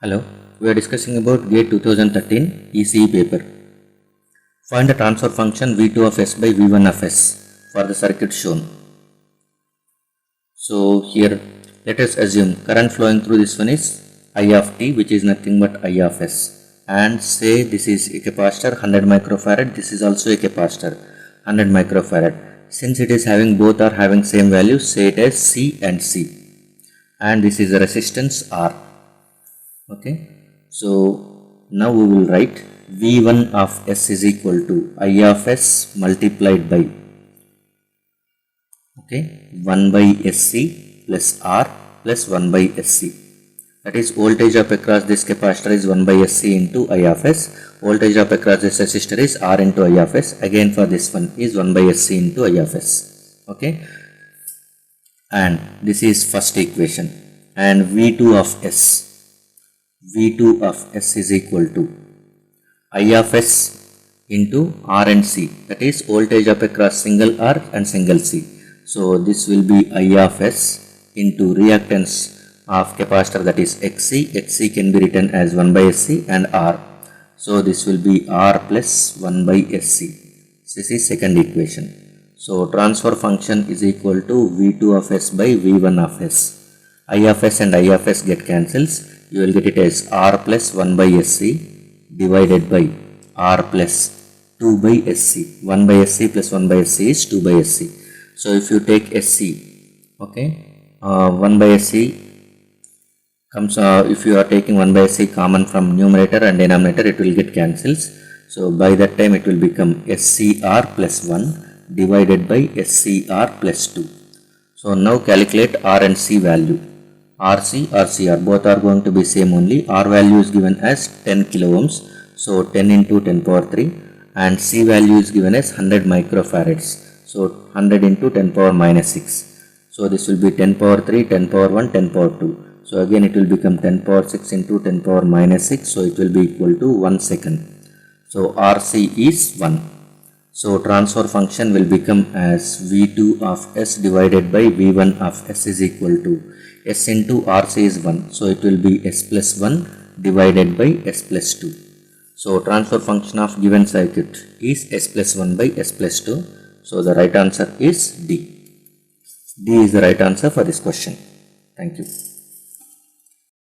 Hello, we are discussing about GATE 2013 ECE paper. Find the transfer function V2 of S by V1 of S for the circuit shown. So here let us assume current flowing through this one is I of t, which is nothing but I of S, and say this is a capacitor 100 microfarad, this is also a capacitor 100 microfarad. Since it is having both are having same value, say it as C and C, and this is a resistance R. Okay, so now we will write V1 of S is equal to I of S multiplied by 1 by SC plus R plus 1 by SC. That is, voltage up across this capacitor is 1 by SC into I of S. Voltage up across this resistor is R into I of S. Again for this one is 1 by SC into I of S. Okay, and this is first equation. And V2 of S is equal to I of S into R and C, that is voltage up across single R and single C. So this will be I of S into reactance of capacitor, that is XC. XC can be written as 1 by SC and R. So this will be R plus 1 by SC. This is second equation. So transfer function is equal to V2 of S by V1 of S. I of S and I of S get cancels. You will get it as R plus 1 by SC divided by R plus 2 by SC. 1 by SC plus 1 by SC is 2 by SC. So if you take SC, 1 by SC comes, if you are taking 1 by SC common from numerator and denominator, it will get cancels. So by that time it will become SCR plus 1 divided by SCR plus 2. So now calculate R and C value. RC or CR, both are going to be same only. R value is given as 10 kilo ohms, so 10 into 10 power 3, and C value is given as 100 microfarads, so 100 into 10 power minus 6. So this will be 10 power 3, 10 power 1, 10 power 2. So again it will become 10 power 6 into 10 power minus 6, so it will be equal to 1 second. So RC is 1. So transfer function will become as V2 of S divided by V1 of S is equal to S into RC is 1. So it will be S plus 1 divided by S plus 2. So transfer function of given circuit is S plus 1 by S plus 2. So the right answer is D. D is the right answer for this question. Thank you.